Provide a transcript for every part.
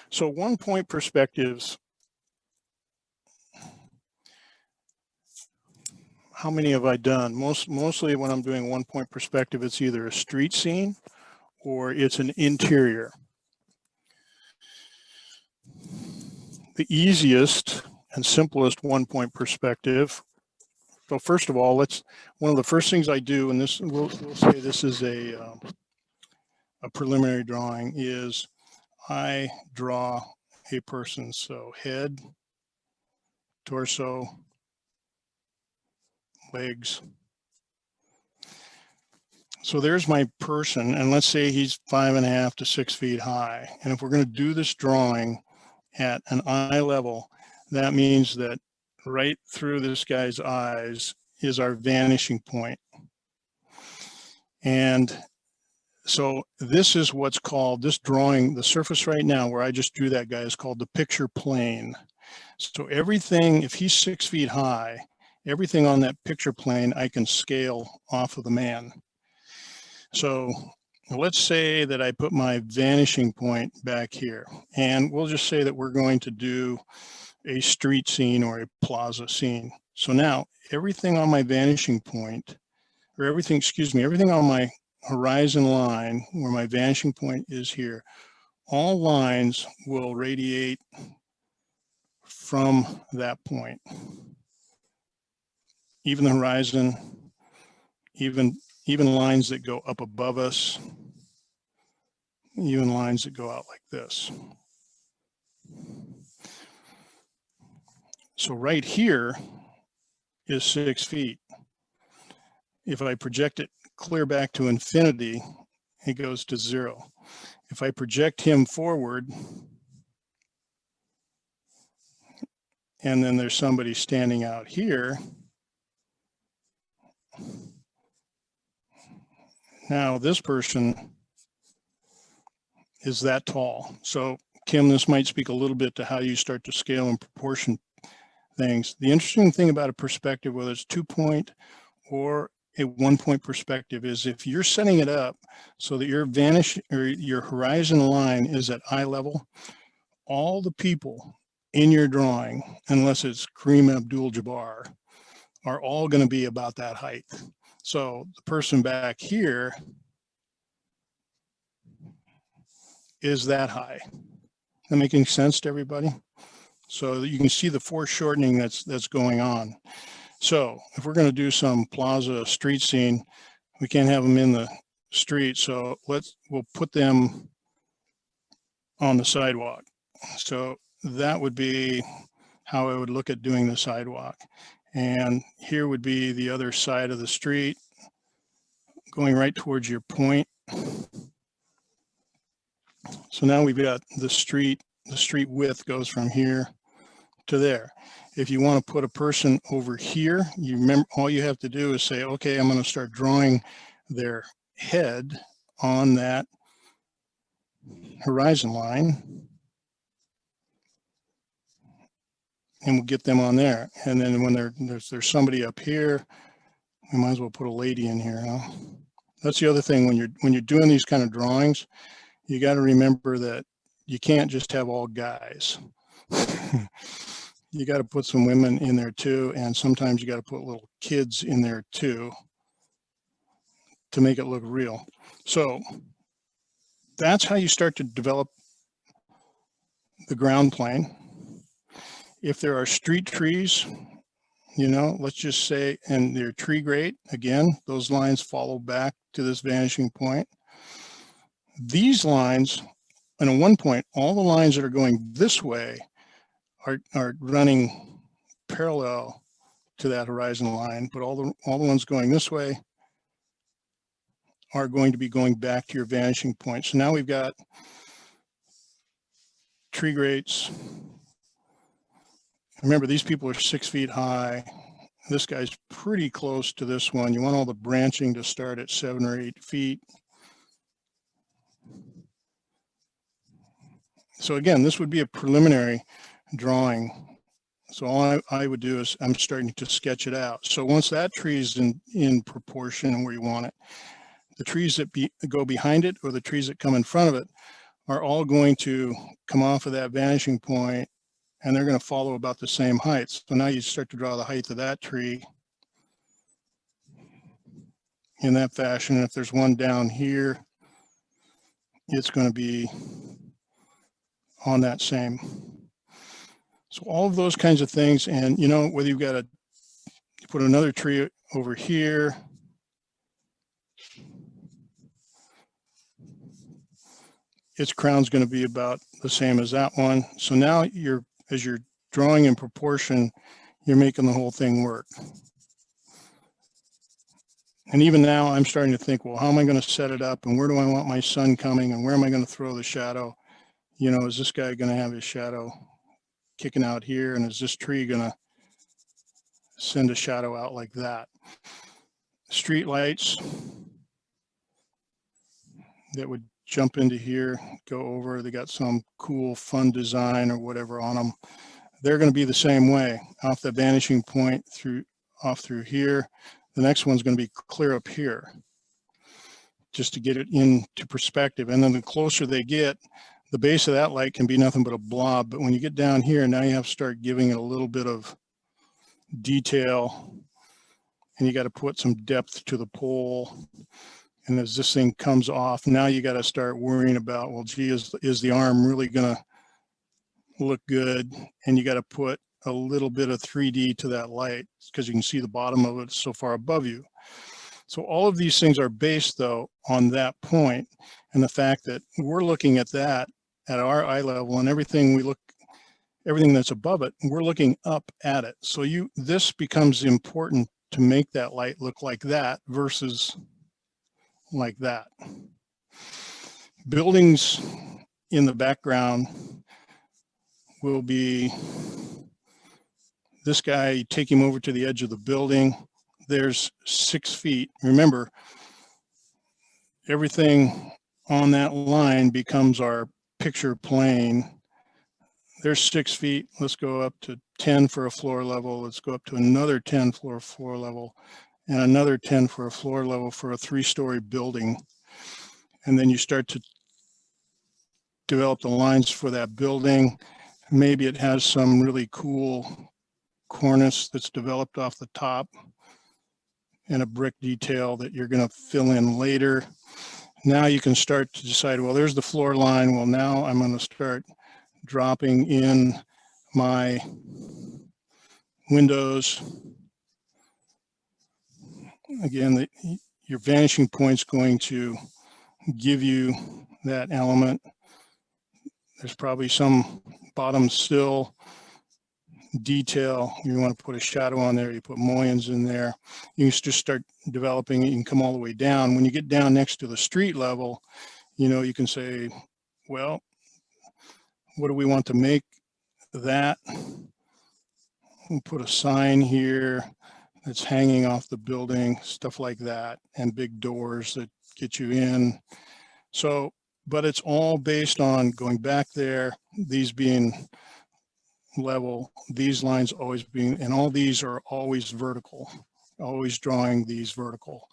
So 1-point perspectives, how many have I done? Mostly when I'm doing 1-point perspective, it's either a street scene or it's an interior. The easiest and simplest 1-point perspective. So first of all, one of the first things I do, and this we'll say this is a preliminary drawing, is I draw a person. So head, torso, legs. So there's my person, and let's say he's 5.5 to 6 feet high. And if we're going to do this drawing at an eye level, that means that right through this guy's eyes is our vanishing point. And so this is what's called, this drawing, the surface right now where I just drew that guy is called the picture plane. So everything, if he's 6 feet high, everything on that picture plane I can scale off of the man. So let's say that I put my vanishing point back here, and we'll just say that we're going to do a street scene or a plaza scene. So now everything on my vanishing point, or everything on my horizon line where my vanishing point is here, all lines will radiate from that point. Even the horizon, even lines that go up above us, even lines that go out like this. So right here is 6 feet. If I project it clear back to infinity, it goes to 0. If I project him forward, and then there's somebody standing out here, now this person is that tall. So Kim, this might speak a little bit to how you start to scale and proportion things. The interesting thing about a perspective, whether it's 2-point or a 1-point perspective, is if you're setting it up so that your horizon line is at eye level, all the people in your drawing, unless it's Kareem Abdul-Jabbar, are all going to be about that height. So the person back here is that high. That making sense to everybody? So that you can see the foreshortening that's going on. So if we're going to do some plaza street scene, we can't have them in the street. So we'll put them on the sidewalk. So that would be how I would look at doing the sidewalk. And here would be the other side of the street going right towards your point. So now we've got the street width goes from here to there. If you want to put a person over here, you remember all you have to do is say, okay, I'm going to start drawing their head on that horizon line, and we'll get them on there. And then when there's somebody up here, we might as well put a lady in here, huh? That's the other thing when you're doing these kind of drawings, you got to remember that you can't just have all guys. You got to put some women in there too, and sometimes you got to put little kids in there too to make it look real. So that's how you start to develop the ground plane. If there are street trees, you know, let's just say, and they're tree grade, again, those lines follow back to this vanishing point. These lines, in a 1-point, all the lines that are going this way are running parallel to that horizon line, but all the ones going this way are going to be going back to your vanishing point. So now we've got tree grades. Remember, these people are 6 feet high. This guy's pretty close to this one. You want all the branching to start at 7 or 8 feet. So again, this would be a preliminary drawing. So all I would do is I'm starting to sketch it out. So once that tree is in proportion and where you want it, the trees that go behind it or the trees that come in front of it are all going to come off of that vanishing point, and they're going to follow about the same height. So now you start to draw the height of that tree in that fashion. If there's one down here, it's going to be on that same. So all of those kinds of things, and you know, whether you've got to put another tree over here, its crown's going to be about the same as that one. So now as you're drawing in proportion, you're making the whole thing work. And even now I'm starting to think, well, how am I going to set it up, and where do I want my sun coming, and where am I going to throw the shadow? You know, is this guy going to have his shadow kicking out here, and is this tree going to send a shadow out like that? Street lights that would jump into here, go over, they got some cool fun design or whatever on them. They're going to be the same way, off the vanishing point off through here. The next one's going to be clear up here, just to get it into perspective. And then the closer they get, the base of that light can be nothing but a blob. But when you get down here, now you have to start giving it a little bit of detail, and you got to put some depth to the pole. And as this thing comes off, now you got to start worrying about, well, gee, is the arm really going to look good? And you got to put a little bit of 3D to that light, because you can see the bottom of it so far above you. So all of these things are based, though, on that point, and the fact that we're looking at that at our eye level, and everything that's above it, we're looking up at it. So this becomes important to make that light look like that versus like that. Buildings in the background will be this guy. You take him over to the edge of the building. There's 6 feet. Remember, everything on that line becomes our picture plane. There's 6 feet. Let's go up to 10 for a floor level. Let's go up to another 10 for a floor level, and another 10 for a floor level for a 3-story building. And then you start to develop the lines for that building. Maybe it has some really cool cornice that's developed off the top and a brick detail that you're going to fill in later. Now you can start to decide, well, there's the floor line. Well, now I'm going to start dropping in my windows. Again, your vanishing point's going to give you that element. There's probably some bottom sill detail. You want to put a shadow on there, you put mullions in there. You can just start developing it. You can come all the way down. When you get down next to the street level, you know, you can say, well, what do we want to make that? We'll put a sign here that's hanging off the building, stuff like that, and big doors that get you in. So, but it's all based on going back there, these being level, these lines always being, and all these are always vertical, always drawing these vertical.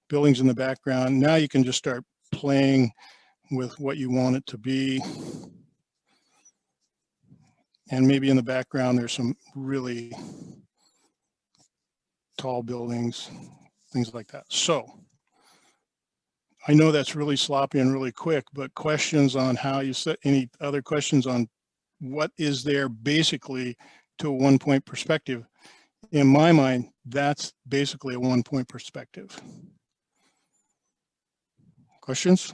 Buildings in the background, now you can just start playing with what you want it to be. And maybe in the background, there's some really tall buildings, things like that. So I know that's really sloppy and really quick, but questions on how you set, any other questions on what is there basically to a 1-point perspective? In my mind, that's basically a 1-point perspective. Questions?